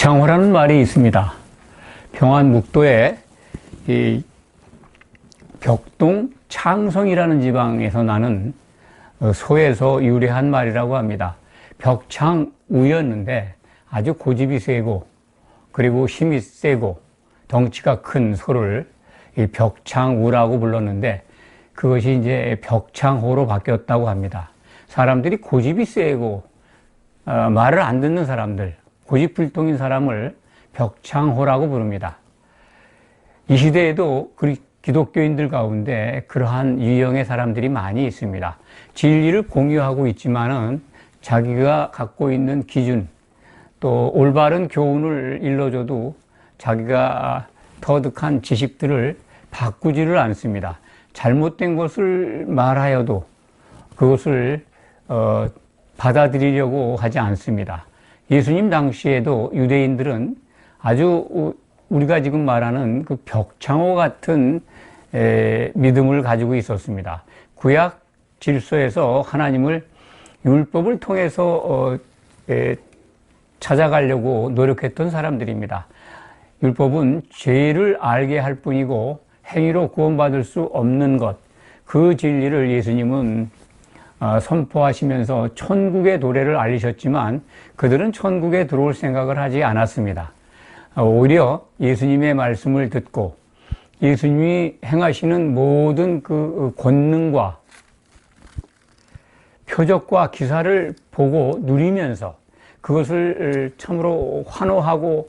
벽창호라는 말이 있습니다. 평안북도에 이 벽동 창성이라는 지방에서 나는 소에서 유래한 말이라고 합니다. 벽창우였는데 아주 고집이 세고 그리고 힘이 세고 덩치가 큰 소를 이 벽창우라고 불렀는데 그것이 이제 벽창호로 바뀌었다고 합니다. 사람들이 고집이 세고 말을 안 듣는 사람들, 고집불통인 사람을 벽창호라고 부릅니다. 이 시대에도 기독교인들 가운데 그러한 유형의 사람들이 많이 있습니다. 진리를 공유하고 있지만은 자기가 갖고 있는 기준, 또 올바른 교훈을 일러줘도 자기가 터득한 지식들을 바꾸지를 않습니다. 잘못된 것을 말하여도 그것을 받아들이려고 하지 않습니다. 예수님 당시에도 유대인들은 아주 우리가 지금 말하는 그 벽창호 같은 믿음을 가지고 있었습니다. 구약 질서에서 하나님을 율법을 통해서 찾아가려고 노력했던 사람들입니다. 율법은 죄를 알게 할 뿐이고 행위로 구원받을 수 없는 것, 그 진리를 예수님은 선포하시면서 천국의 도래를 알리셨지만 그들은 천국에 들어올 생각을 하지 않았습니다. 오히려 예수님의 말씀을 듣고 예수님이 행하시는 모든 그 권능과 표적과 기사를 보고 누리면서 그것을 참으로 환호하고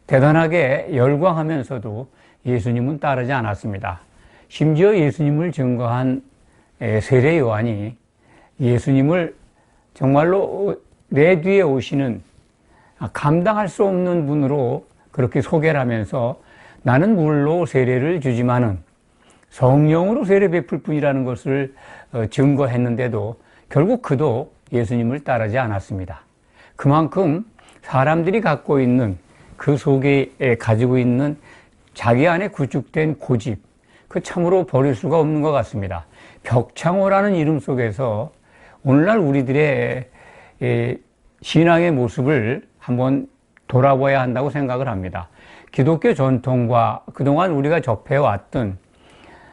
대단하게 열광하면서도 예수님은 따르지 않았습니다. 심지어 예수님을 증거한 세례 요한이 예수님을 정말로 내 뒤에 오시는 감당할 수 없는 분으로 그렇게 소개를 하면서 나는 물로 세례를 주지만은 성령으로 세례 베풀 뿐이라는 것을 증거했는데도 결국 그도 예수님을 따르지 않았습니다. 그만큼 사람들이 갖고 있는 그 속에 가지고 있는 자기 안에 구축된 고집, 그 참으로 버릴 수가 없는 것 같습니다. 벽창호라는 이름 속에서 오늘날 우리들의 신앙의 모습을 한번 돌아봐야 한다고 생각을 합니다. 기독교 전통과 그동안 우리가 접해왔던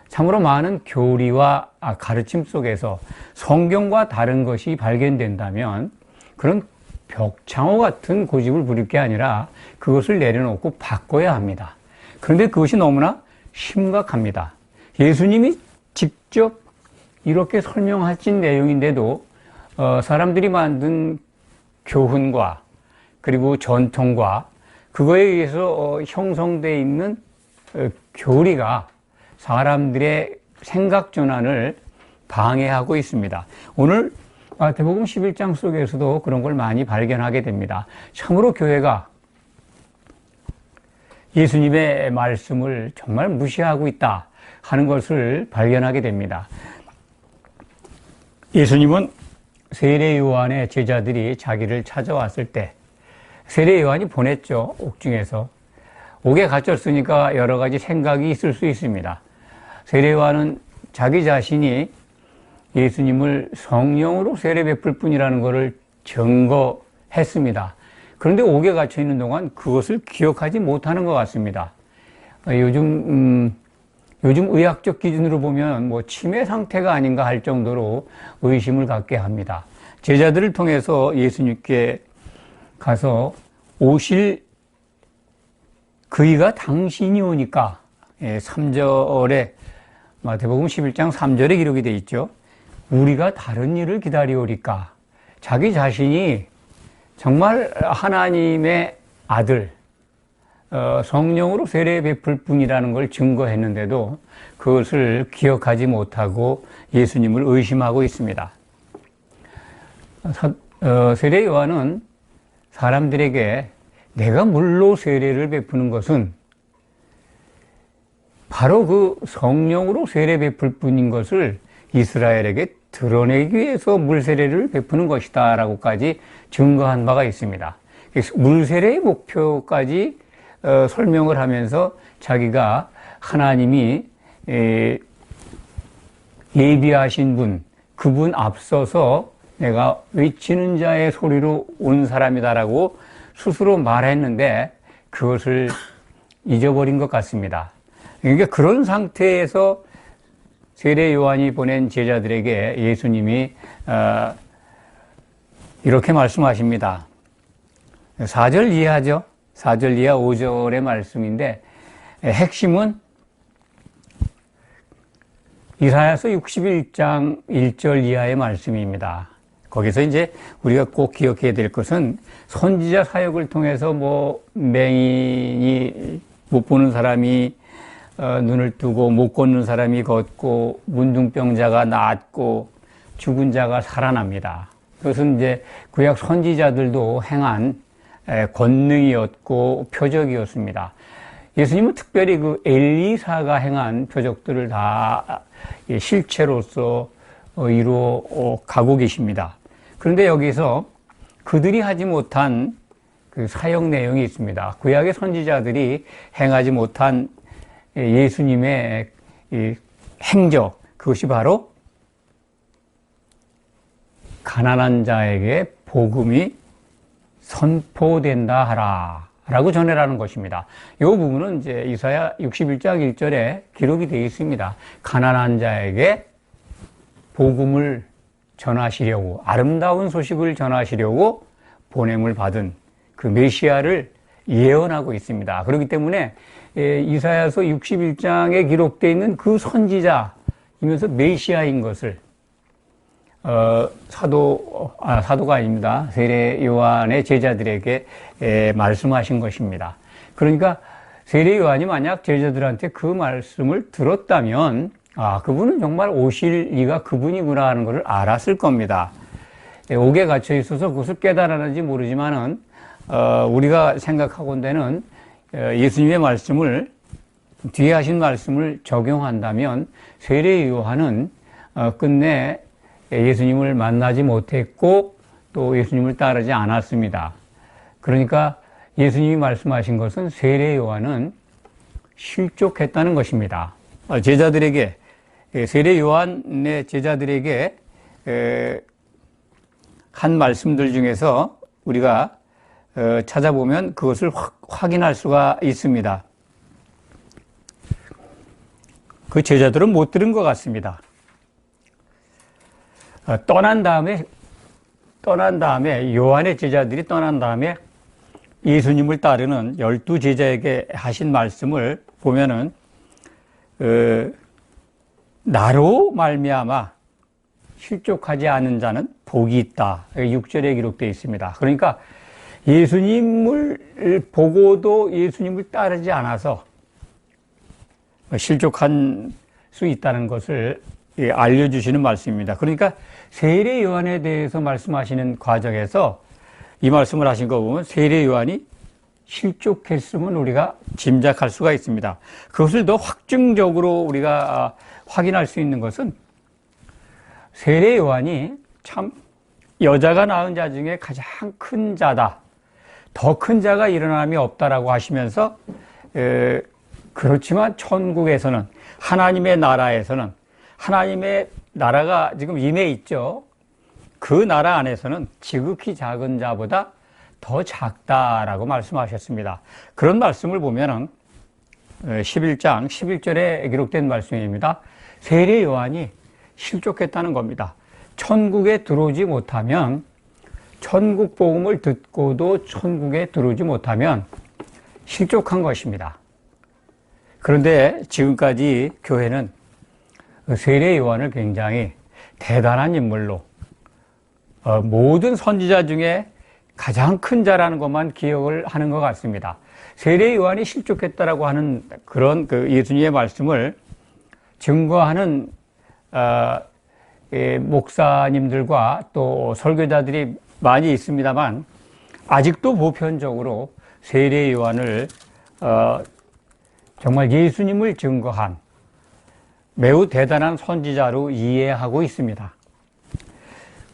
참으로 많은 교리와 가르침 속에서 성경과 다른 것이 발견된다면 그런 벽창호 같은 고집을 부릴 게 아니라 그것을 내려놓고 바꿔야 합니다. 그런데 그것이 너무나 심각합니다. 예수님이 직접 이렇게 설명하신 내용인데도 사람들이 만든 교훈과 그리고 전통과 그거에 의해서 형성되어 있는 교리가 사람들의 생각 전환을 방해하고 있습니다. 오늘 마태복음 11장 속에서도 그런 걸 많이 발견하게 됩니다. 참으로 교회가 예수님의 말씀을 정말 무시하고 있다 하는 것을 발견하게 됩니다. 예수님은 세례 요한의 제자들이 자기를 찾아왔을 때 세례 요한이 보냈죠. 옥중에서. 옥에 갇혔으니까 여러 가지 생각이 있을 수 있습니다. 세례 요한은 자기 자신이 예수님을 성령으로 세례 베풀 뿐이라는 것을 증거했습니다. 그런데 옥에 갇혀 있는 동안 그것을 기억하지 못하는 것 같습니다. 요즘 의학적 기준으로 보면 치매 상태가 아닌가 할 정도로 의심을 갖게 합니다. 제자들을 통해서 예수님께 가서 오실 그이가 당신이 오니까 3절에 마태복음 11장 3절에 기록이 되어 있죠. 우리가 다른 일을 기다리오리까. 자기 자신이 정말 하나님의 아들 성령으로 세례 베풀 뿐이라는 걸 증거했는데도 그것을 기억하지 못하고 예수님을 의심하고 있습니다. 세례 요한은 사람들에게 내가 물로 세례를 베푸는 것은 바로 그 성령으로 세례 베풀 뿐인 것을 이스라엘에게 드러내기 위해서 물세례를 베푸는 것이다 라고까지 증거한 바가 있습니다. 물세례의 목표까지 설명을 하면서 자기가 하나님이 예비하신 분, 그분 앞서서 내가 외치는 자의 소리로 온 사람이다라고 스스로 말했는데 그것을 잊어버린 것 같습니다. 그러니까 그런 상태에서 세례 요한이 보낸 제자들에게 예수님이 이렇게 말씀하십니다. 4절 이하죠. 4절 이하 5절의 말씀인데 핵심은 이사야서 61장 1절 이하의 말씀입니다. 거기서 이제 우리가 꼭 기억해야 될 것은 선지자 사역을 통해서 맹인이 못 보는 사람이 눈을 뜨고 못 걷는 사람이 걷고 문둥병자가 낫고 죽은 자가 살아납니다. 그것은 이제 구약 선지자들도 행한 권능이었고 표적이었습니다. 예수님은 특별히 그 엘리사가 행한 표적들을 다 실체로서 이루어 가고 계십니다. 그런데 여기서 그들이 하지 못한 그 사역 내용이 있습니다. 구약의 선지자들이 행하지 못한 예수님의 행적, 그것이 바로 가난한 자에게 복음이 선포된다 하라 라고 전해라는 것입니다. 이 부분은 이제 이사야 61장 1절에 기록이 되어 있습니다. 가난한 자에게 복음을 전하시려고, 아름다운 소식을 전하시려고 보냄을 받은 그 메시아를 예언하고 있습니다. 그렇기 때문에 이사야서 61장에 기록되어 있는 그 선지자이면서 메시아인 것을 사도가 아닙니다. 세례 요한의 제자들에게 말씀하신 것입니다. 그러니까 세례 요한이 만약 제자들한테 그 말씀을 들었다면 그분은 정말 오실 이가 그분이구나 하는 것을 알았을 겁니다. 옥에 갇혀 있어서 그것을 깨달았는지 모르지만은 우리가 생각하건대는 예수님의 말씀을 뒤에 하신 말씀을 적용한다면 세례 요한은 끝내 예수님을 만나지 못했고 또 예수님을 따르지 않았습니다. 그러니까 예수님이 말씀하신 것은 세례 요한은 실족했다는 것입니다. 제자들에게, 세례 요한의 제자들에게 한 말씀들 중에서 우리가 찾아보면 그것을 확인할 수가 있습니다. 그 제자들은 못 들은 것 같습니다. 떠난 다음에 요한의 제자들이 떠난 다음에 예수님을 따르는 12제자에게 하신 말씀을 보면은 나로 말미암아 실족하지 않은 자는 복이 있다. 6절에 기록되어 있습니다. 그러니까 예수님을 보고도 예수님을 따르지 않아서 실족한 수 있다는 것을 알려주시는 말씀입니다. 그러니까 세례 요한에 대해서 말씀하시는 과정에서 이 말씀을 하신 거 보면 세례 요한이 실족했음은 우리가 짐작할 수가 있습니다. 그것을 더 확증적으로 우리가 확인할 수 있는 것은 세례 요한이 참 여자가 낳은 자 중에 가장 큰 자다. 더 큰 자가 일어남이 없다라고 하시면서 그렇지만 천국에서는 하나님의 나라에서는 하나님의 나라가 지금 임해 있죠. 그 나라 안에서는 지극히 작은 자보다 더 작다라고 말씀하셨습니다. 그런 말씀을 보면은 11장 11절에 기록된 말씀입니다. 세례 요한이 실족했다는 겁니다. 천국에 들어오지 못하면, 천국 복음을 듣고도 천국에 들어오지 못하면 실족한 것입니다. 그런데 지금까지 교회는 세례 요한을 굉장히 대단한 인물로 모든 선지자 중에 가장 큰 자라는 것만 기억을 하는 것 같습니다. 세례 요한이 실족했다라고 하는 그런 그 예수님의 말씀을 증거하는 목사님들과 또 설교자들이 많이 있습니다만 아직도 보편적으로 세례 요한을 정말 예수님을 증거한 매우 대단한 선지자로 이해하고 있습니다.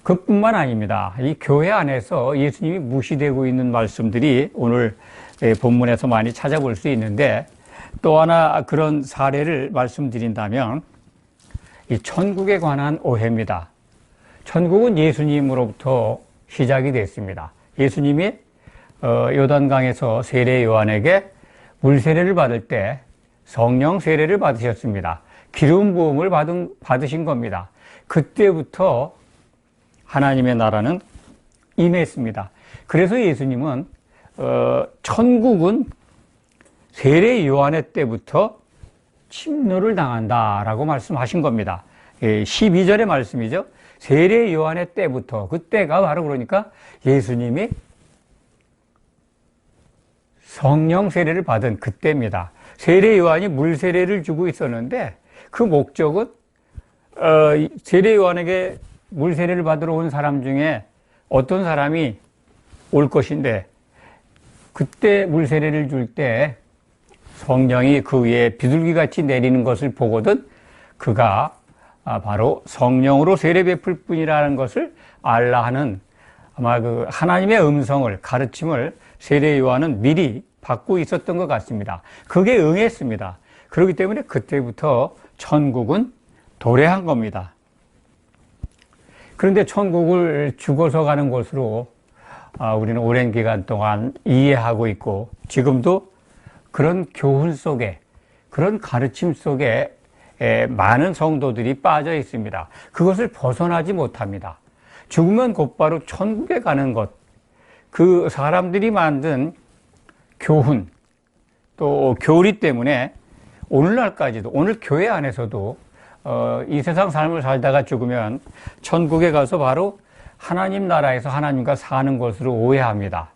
그뿐만 아닙니다. 이 교회 안에서 예수님이 무시되고 있는 말씀들이 오늘 본문에서 많이 찾아볼 수 있는데, 또 하나 그런 사례를 말씀드린다면 이 천국에 관한 오해입니다. 천국은 예수님으로부터 시작이 됐습니다. 예수님이 요단강에서 세례 요한에게 물 세례를 받을 때 성령 세례를 받으셨습니다. 기름 부음을 받으신 겁니다. 그때부터 하나님의 나라는 임했습니다. 그래서 예수님은 천국은 세례 요한의 때부터 침노를 당한다라고 말씀하신 겁니다. 12절의 말씀이죠. 세례 요한의 때부터, 그때가 바로 그러니까 예수님이 성령 세례를 받은 그때입니다. 세례 요한이 물 세례를 주고 있었는데 그 목적은 세례 요한에게 물 세례를 받으러 온 사람 중에 어떤 사람이 올 것인데 그때 물 세례를 줄 때 성령이 그 위에 비둘기같이 내리는 것을 보거든 그가 바로 성령으로 세례 베풀 뿐이라는 것을 알라 하는 아마 그 하나님의 음성을, 가르침을 세례 요한은 미리 받고 있었던 것 같습니다. 그게 응했습니다. 그렇기 때문에 그때부터 천국은 도래한 겁니다. 그런데 천국을 죽어서 가는 곳으로 우리는 오랜 기간 동안 이해하고 있고 지금도 그런 교훈 속에, 그런 가르침 속에 많은 성도들이 빠져 있습니다. 그것을 벗어나지 못합니다. 죽으면 곧바로 천국에 가는 것, 그 사람들이 만든 교훈, 또 교리 때문에 오늘날까지도, 오늘 교회 안에서도 이 세상 삶을 살다가 죽으면 천국에 가서 바로 하나님 나라에서 하나님과 사는 것으로 오해합니다.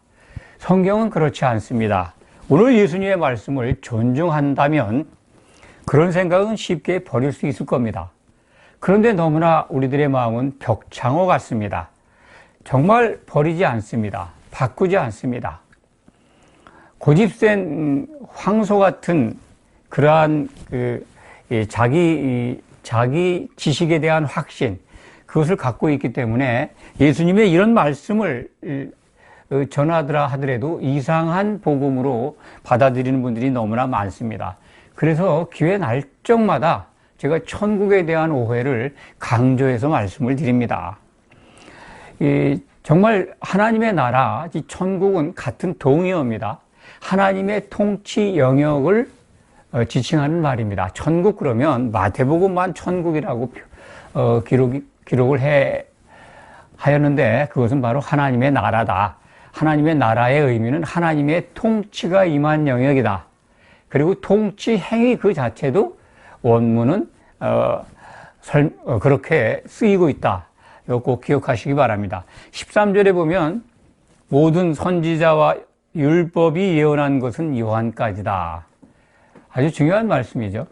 성경은 그렇지 않습니다. 오늘 예수님의 말씀을 존중한다면 그런 생각은 쉽게 버릴 수 있을 겁니다. 그런데 너무나 우리들의 마음은 벽창호 같습니다. 정말 버리지 않습니다. 바꾸지 않습니다. 고집센 황소 같은 그러한 자기 지식에 대한 확신, 그것을 갖고 있기 때문에 예수님의 이런 말씀을 전하더라 하더라도 이상한 복음으로 받아들이는 분들이 너무나 많습니다. 그래서 기회 날 적마다 제가 천국에 대한 오해를 강조해서 말씀을 드립니다. 정말 하나님의 나라, 천국은 같은 동의어입니다. 하나님의 통치 영역을 지칭하는 말입니다. 천국 그러면 마태복음만 천국이라고 기록을 하였는데 그것은 바로 하나님의 나라다. 하나님의 나라의 의미는 하나님의 통치가 임한 영역이다. 그리고 통치 행위 그 자체도 원문은 그렇게 쓰이고 있다. 이거 꼭 기억하시기 바랍니다. 13절에 보면 모든 선지자와 율법이 예언한 것은 요한까지다. 아주 중요한 말씀이죠.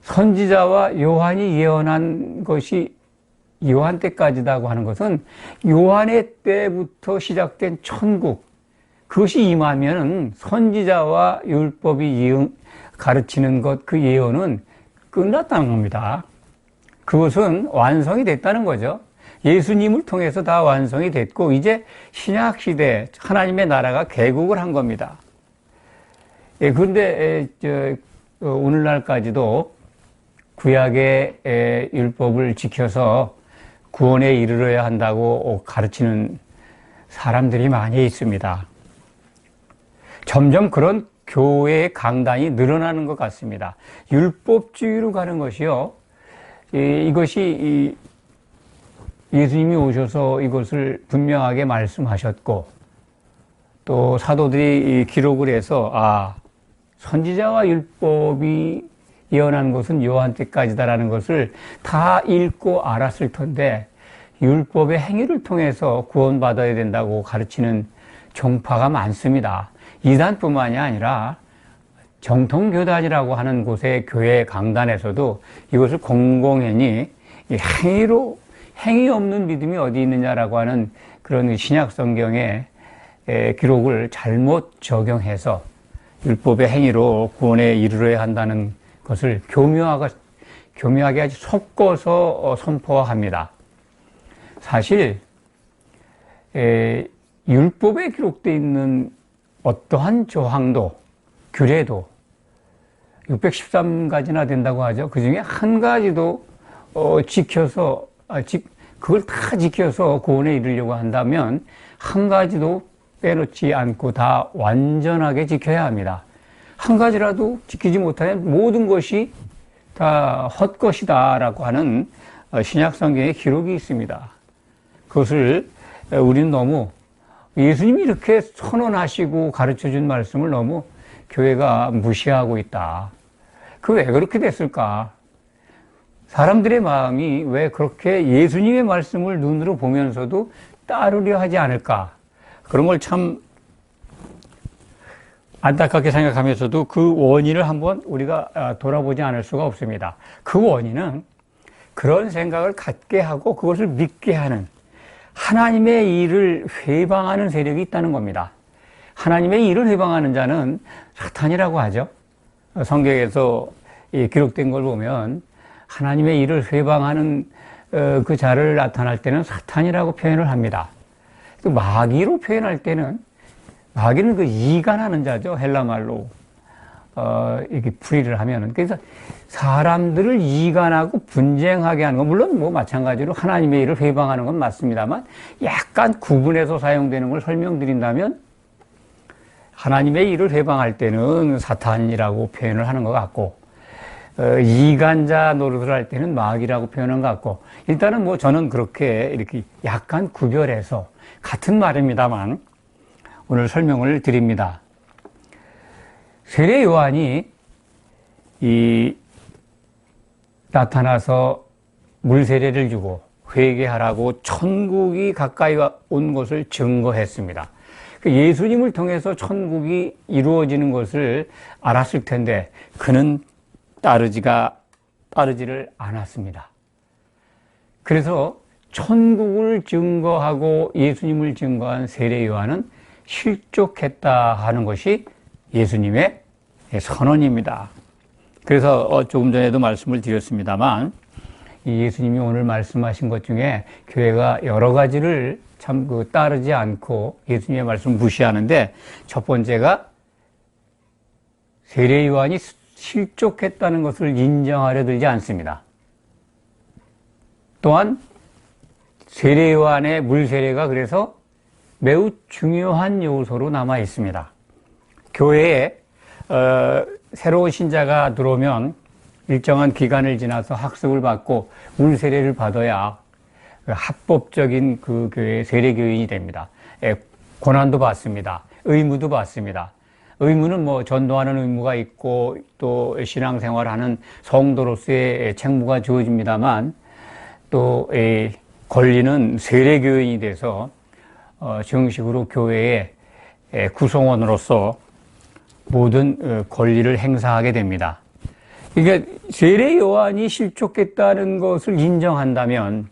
선지자와 요한이 예언한 것이 요한 때까지다고 하는 것은 요한의 때부터 시작된 천국, 그것이 임하면 선지자와 율법이 가르치는 것, 그 예언은 끝났다는 겁니다. 그것은 완성이 됐다는 거죠. 예수님을 통해서 다 완성이 됐고 이제 신약시대 하나님의 나라가 개국을 한 겁니다. 그런데 오늘날까지도 구약의 율법을 지켜서 구원에 이르러야 한다고 가르치는 사람들이 많이 있습니다. 점점 그런 교회의 강단이 늘어나는 것 같습니다. 율법주의로 가는 것이요. 이것이 예수님이 오셔서 이것을 분명하게 말씀하셨고 또 사도들이 기록을 해서 선지자와 율법이 예언한 것은 요한 때까지다라는 것을 다 읽고 알았을 텐데 율법의 행위를 통해서 구원받아야 된다고 가르치는 종파가 많습니다. 이단뿐만이 아니라 정통교단이라고 하는 곳의 교회 강단에서도 이것을 공공연히 행위 없는 믿음이 어디 있느냐라고 하는 그런 신약 성경의 기록을 잘못 적용해서 율법의 행위로 구원에 이르러야 한다는 것을 교묘하게 아주 섞어서 선포합니다. 사실 율법에 기록되어 있는 어떠한 조항도 규례도 613가지나 된다고 하죠. 그 중에 한 가지도 그걸 다 지켜서 구원에 이르려고 한다면 한 가지도 빼놓지 않고 다 완전하게 지켜야 합니다. 한 가지라도 지키지 못하면 모든 것이 다 헛것이다라고 하는 신약 성경의 기록이 있습니다. 그것을 우리는 너무 예수님이 이렇게 선언하시고 가르쳐준 말씀을 너무 교회가 무시하고 있다. 왜 그렇게 됐을까? 사람들의 마음이 왜 그렇게 예수님의 말씀을 눈으로 보면서도 따르려 하지 않을까? 그런 걸 참 안타깝게 생각하면서도 그 원인을 한번 우리가 돌아보지 않을 수가 없습니다. 그 원인은 그런 생각을 갖게 하고 그것을 믿게 하는 하나님의 일을 회방하는 세력이 있다는 겁니다. 하나님의 일을 회방하는 자는 사탄이라고 하죠. 성경에서 기록된 걸 보면 하나님의 일을 회방하는 그 자를 나타날 때는 사탄이라고 표현을 합니다. 또 마귀로 표현할 때는 마귀는 그 이간하는 자죠. 헬라 말로 이렇게 풀이를 하면은. 그래서 사람들을 이간하고 분쟁하게 하는 건 물론 뭐 마찬가지로 하나님의 일을 회방하는 건 맞습니다만 약간 구분해서 사용되는 걸 설명드린다면 하나님의 일을 회방할 때는 사탄이라고 표현을 하는 것 같고 이간자 노릇을 할 때는 마귀라고 표현한 것 같고 일단은 뭐 저는 그렇게 이렇게 약간 구별해서 같은 말입니다만 오늘 설명을 드립니다. 세례 요한이 나타나서 물 세례를 주고 회개하라고 천국이 가까이 온 것을 증거했습니다. 예수님을 통해서 천국이 이루어지는 것을 알았을 텐데 그는 따르지를 않았습니다. 그래서 천국을 증거하고 예수님을 증거한 세례 요한은 실족했다 하는 것이 예수님의 선언입니다. 그래서 조금 전에도 말씀을 드렸습니다만 예수님이 오늘 말씀하신 것 중에 교회가 여러 가지를 참 따르지 않고 예수님의 말씀을 무시하는데 첫 번째가 세례 요한이 실족했다는 것을 인정하려 들지 않습니다. 또한 세례 요한의 물 세례가 그래서 매우 중요한 요소로 남아 있습니다. 교회에 새로운 신자가 들어오면 일정한 기간을 지나서 학습을 받고 물 세례를 받아야 합법적인 그 교회의 세례교인이 됩니다. 고난도 받습니다. 의무도 받습니다. 의무는 뭐 전도하는 의무가 있고 또 신앙생활하는 성도로서의 책무가 주어집니다만 또 권리는 세례교인이 돼서 정식으로 교회의 구성원으로서 모든 권리를 행사하게 됩니다. 그러니까 세례 요한이 실족했다는 것을 인정한다면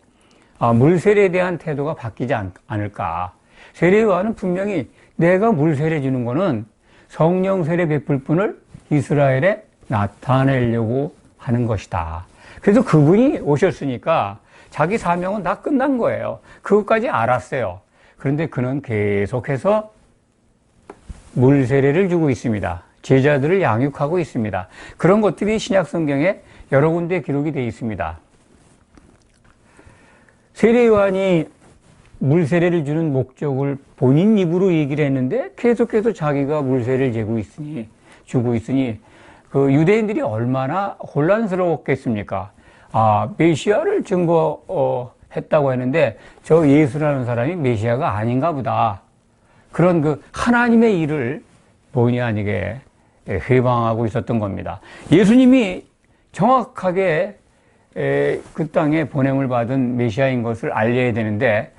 물 세례에 대한 태도가 바뀌지 않을까. 세례 요한은 분명히 내가 물 세례 주는 거는 성령 세례 베풀 분을 이스라엘에 나타내려고 하는 것이다. 그래서 그분이 오셨으니까 자기 사명은 다 끝난 거예요. 그것까지 알았어요. 그런데 그는 계속해서 물 세례를 주고 있습니다. 제자들을 양육하고 있습니다. 그런 것들이 신약 성경에 여러 군데 기록이 되어 있습니다. 세례 요한이 물 세례를 주는 목적을 본인 입으로 얘기를 했는데 계속해서 자기가 물 세례를 주고 있으니 그 유대인들이 얼마나 혼란스러웠겠습니까? 메시아를 증거했다고 했는데 저 예수라는 사람이 메시아가 아닌가 보다. 그런 그 하나님의 일을 본의 아니게 회방하고 있었던 겁니다. 예수님이 정확하게 그 땅에 보냄을 받은 메시아인 것을 알려야 되는데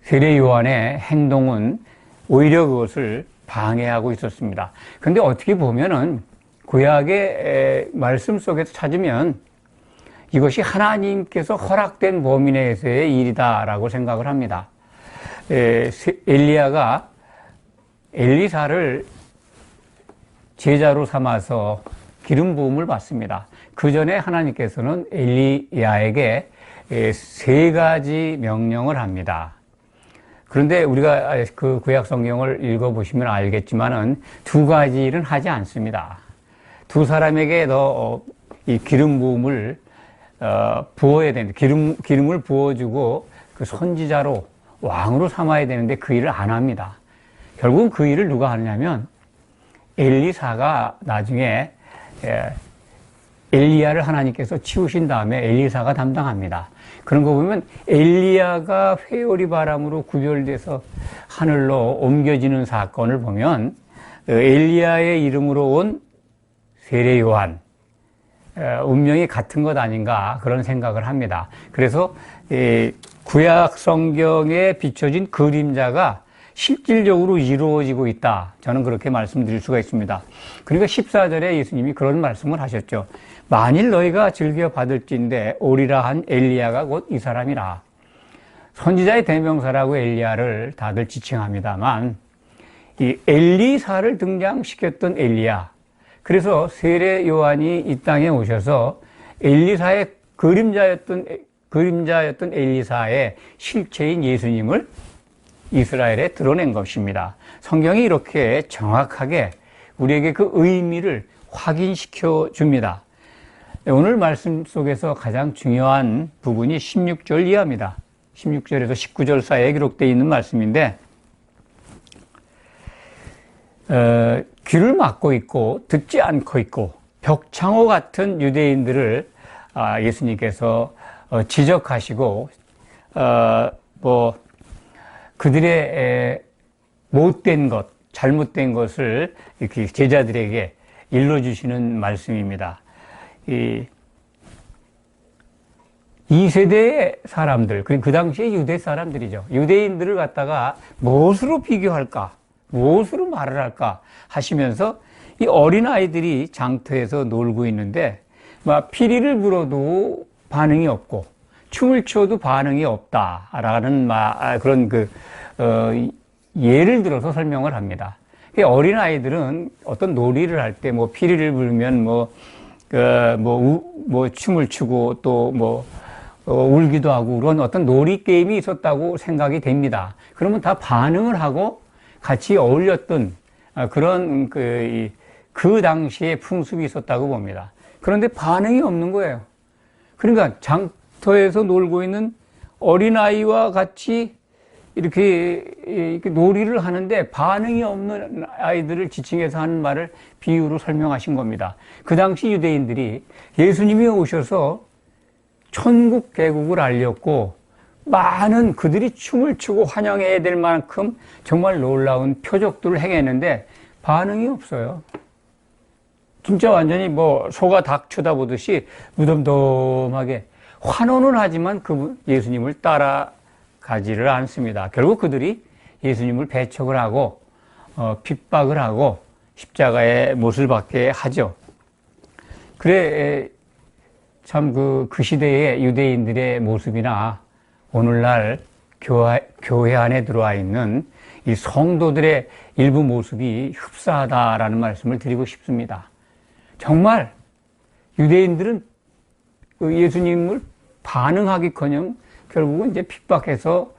세례 요한의 행동은 오히려 그것을 방해하고 있었습니다. 그런데 어떻게 보면은 구약의 말씀 속에서 찾으면 이것이 하나님께서 허락된 범위 내에서의 일이다라고 생각을 합니다. 엘리야가 엘리사를 제자로 삼아서 기름 부음을 받습니다. 그 전에 하나님께서는 엘리야에게 3가지 명령을 합니다. 그런데 우리가 그 구약 성경을 읽어보시면 알겠지만은 2가지는 하지 않습니다. 2 사람에게 이 기름 부음을 부어야 되는데 기름을 부어주고 그 선지자로 왕으로 삼아야 되는데 그 일을 안 합니다. 결국은 그 일을 누가 하느냐면 엘리사가 나중에 엘리야를 하나님께서 치우신 다음에 엘리사가 담당합니다. 그런 거 보면 엘리야가 회오리 바람으로 구별돼서 하늘로 옮겨지는 사건을 보면 엘리야의 이름으로 온 세례 요한 운명이 같은 것 아닌가 그런 생각을 합니다. 그래서 구약 성경에 비춰진 그림자가 실질적으로 이루어지고 있다. 저는 그렇게 말씀드릴 수가 있습니다. 그러니까 14절에 예수님이 그런 말씀을 하셨죠. 만일 너희가 즐겨 받을진대 오리라 한 엘리야가 곧 이 사람이라. 선지자의 대명사라고 엘리야를 다들 지칭합니다만 이 엘리사를 등장시켰던 엘리야. 그래서 세례 요한이 이 땅에 오셔서 엘리사의 그림자였던 엘리사의 실체인 예수님을 이스라엘에 드러낸 것입니다. 성경이 이렇게 정확하게 우리에게 그 의미를 확인시켜 줍니다. 오늘 말씀 속에서 가장 중요한 부분이 16절 이하입니다. 16절에서 19절 사이에 기록되어 있는 말씀인데 귀를 막고 있고 듣지 않고 있고 벽창호 같은 유대인들을 예수님께서 지적하시고 그들의 못된 것, 잘못된 것을 이렇게 제자들에게 일러주시는 말씀입니다. 이 세대의 사람들, 그 당시에 유대 사람들이죠. 유대인들을 갖다가 무엇으로 비교할까? 무엇으로 말을 할까? 하시면서 이 어린아이들이 장터에서 놀고 있는데 막 피리를 불어도 반응이 없고 춤을 춰도 반응이 없다라는 그런 예를 들어서 설명을 합니다. 어린아이들은 어떤 놀이를 할 때 피리를 불면 춤을 추고 또 울기도 하고 그런 어떤 놀이 게임이 있었다고 생각이 됩니다. 그러면 다 반응을 하고 같이 어울렸던 그런 그 당시에 풍습이 있었다고 봅니다. 그런데 반응이 없는 거예요. 그러니까 장터에서 놀고 있는 어린아이와 같이 이렇게 놀이를 하는데 반응이 없는 아이들을 지칭해서 하는 말을 비유로 설명하신 겁니다. 그 당시 유대인들이 예수님이 오셔서 천국 개국을 알렸고 많은 그들이 춤을 추고 환영해야 될 만큼 정말 놀라운 표적들을 행했는데 반응이 없어요. 진짜 완전히 소가 닭 쳐다보듯이 무덤덤하게 환호는 하지만 예수님을 따라가지를 않습니다. 결국 그들이 예수님을 배척을 하고 핍박을 하고 십자가에 못을 박게 하죠. 그래 참 그 시대의 유대인들의 모습이나 오늘날 교회 안에 들어와 있는 이 성도들의 일부 모습이 흡사하다라는 말씀을 드리고 싶습니다. 정말 유대인들은 예수님을 반응하기커녕 결국은 이제 핍박해서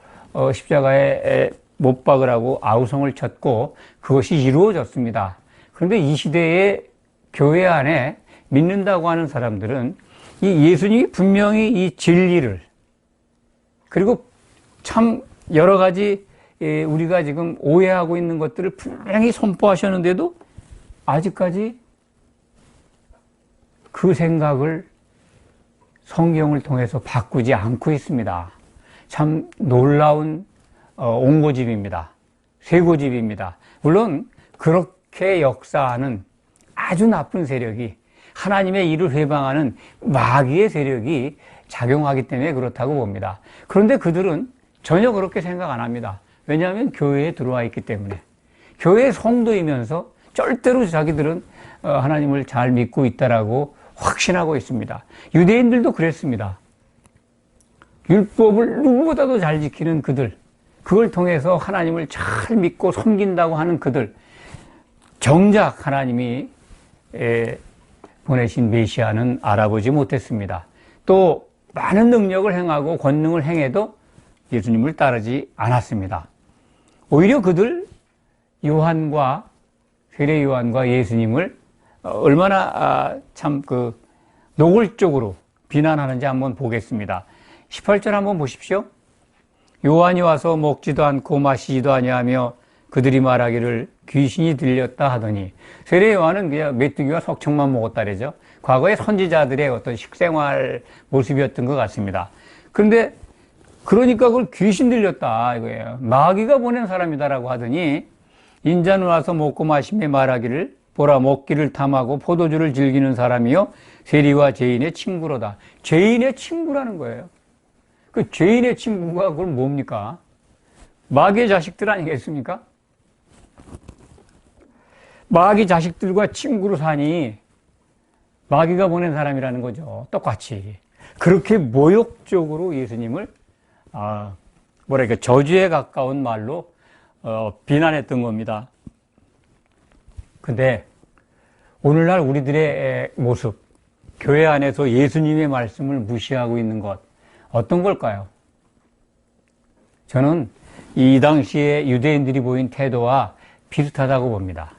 십자가에 못 박으라고 아우성을 쳤고 그것이 이루어졌습니다. 그런데 이 시대의 교회 안에 믿는다고 하는 사람들은 이 예수님이 분명히 이 진리를 그리고 참 여러 가지 우리가 지금 오해하고 있는 것들을 분명히 선포하셨는데도 아직까지 그 생각을 성경을 통해서 바꾸지 않고 있습니다. 참 놀라운 옹고집입니다. 쇠고집입니다. 물론 그렇게 역사하는 아주 나쁜 세력이 하나님의 일을 회방하는 마귀의 세력이 작용하기 때문에 그렇다고 봅니다. 그런데 그들은 전혀 그렇게 생각 안 합니다. 왜냐하면 교회에 들어와 있기 때문에. 교회의 성도이면서 절대로 자기들은 하나님을 잘 믿고 있다라고 확신하고 있습니다. 유대인들도 그랬습니다. 율법을 누구보다도 잘 지키는 그들, 그걸 통해서 하나님을 잘 믿고 섬긴다고 하는 그들, 정작 하나님이 보내신 메시아는 알아보지 못했습니다. 또 많은 능력을 행하고 권능을 행해도 예수님을 따르지 않았습니다. 오히려 그들 요한과 세례 요한과 예수님을 얼마나 참 노골적으로 비난하는지 한번 보겠습니다. 18절 한번 보십시오. 요한이 와서 먹지도 않고 마시지도 아니하며 그들이 말하기를 귀신이 들렸다 하더니, 세례 요한은 그냥 메뚜기와 석청만 먹었다래죠. 과거의 선지자들의 어떤 식생활 모습이었던 것 같습니다. 그런데 그러니까 그걸 귀신 들렸다 이거예요. 마귀가 보낸 사람이다라고 하더니, 인자는 와서 먹고 마시며 말하기를 보라, 먹기를 탐하고 포도주를 즐기는 사람이요 세리와 죄인의 친구로다. 죄인의 친구라는 거예요. 그 죄인의 친구가 그걸 뭡니까? 마귀의 자식들 아니겠습니까? 마귀 자식들과 친구로 사니 마귀가 보낸 사람이라는 거죠. 똑같이. 그렇게 모욕적으로 예수님을 저주에 가까운 말로 비난했던 겁니다. 근데 오늘날 우리들의 모습, 교회 안에서 예수님의 말씀을 무시하고 있는 것, 어떤 걸까요? 저는 이 당시에 유대인들이 보인 태도와 비슷하다고 봅니다.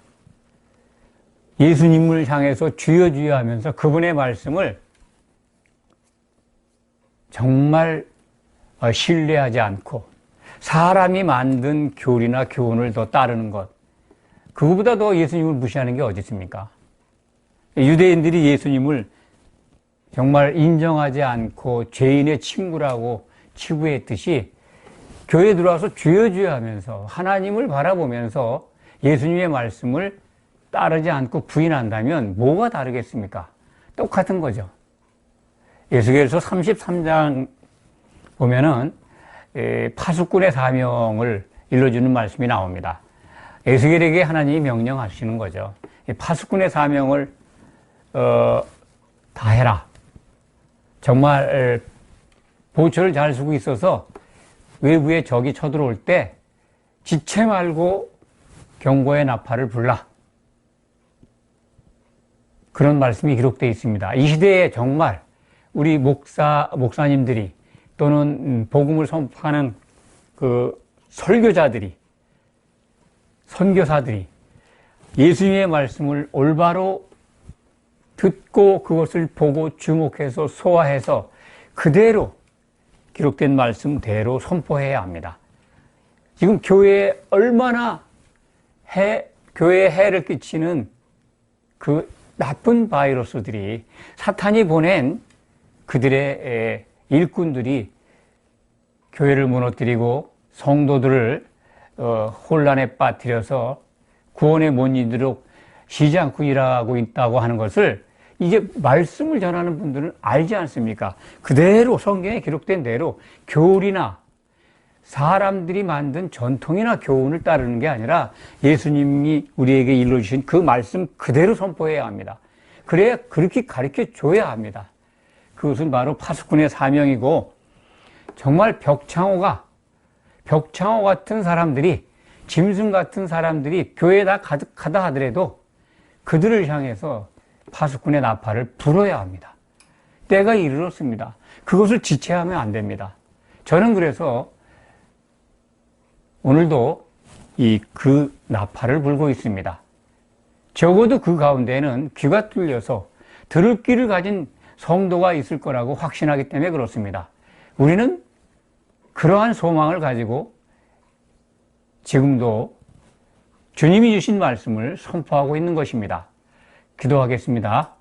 예수님을 향해서 주여 주여 하면서 그분의 말씀을 정말 신뢰하지 않고 사람이 만든 교리나 교훈을 더 따르는 것, 그거보다 더 예수님을 무시하는 게 어디 있습니까? 유대인들이 예수님을 정말 인정하지 않고 죄인의 친구라고 치부했듯이 교회에 들어와서 주여 주여 하면서 하나님을 바라보면서 예수님의 말씀을 따르지 않고 부인한다면 뭐가 다르겠습니까? 똑같은 거죠. 에스겔서 33장 보면은 파수꾼의 사명을 일러주는 말씀이 나옵니다. 에스겔에게 하나님이 명령하시는 거죠. 파수꾼의 사명을 다 해라. 정말 보초를 잘 쓰고 있어서 외부에 적이 쳐들어올 때 지체 말고 경고의 나팔을 불라. 그런 말씀이 기록되어 있습니다. 이 시대에 정말 우리 목사님들이 또는 복음을 선포하는 그 설교자들이, 선교사들이 예수님의 말씀을 올바로 듣고 그것을 보고 주목해서 소화해서 그대로 기록된 말씀대로 선포해야 합니다. 지금 교회에 얼마나 교회에 해를 끼치는 그 나쁜 바이러스들이, 사탄이 보낸 그들의 일꾼들이 교회를 무너뜨리고 성도들을 혼란에 빠뜨려서 구원에 못 이르도록 쉬지 않고 일하고 있다고 하는 것을 이제 말씀을 전하는 분들은 알지 않습니까? 그대로 성경에 기록된 대로 교리나 사람들이 만든 전통이나 교훈을 따르는 게 아니라 예수님이 우리에게 일러주신 그 말씀 그대로 선포해야 합니다. 그래야 그렇게 가르쳐 줘야 합니다. 그것은 바로 파수꾼의 사명이고, 정말 벽창호 같은 사람들이, 짐승 같은 사람들이 교회에 다 가득하다 하더라도 그들을 향해서 파수꾼의 나팔을 불어야 합니다. 때가 이르렀습니다. 그것을 지체하면 안 됩니다. 저는 그래서 오늘도 그 나팔을 불고 있습니다. 적어도 그 가운데는 귀가 뚫려서 들을 귀를 가진 성도가 있을 거라고 확신하기 때문에 그렇습니다. 우리는 그러한 소망을 가지고 지금도 주님이 주신 말씀을 선포하고 있는 것입니다. 기도하겠습니다.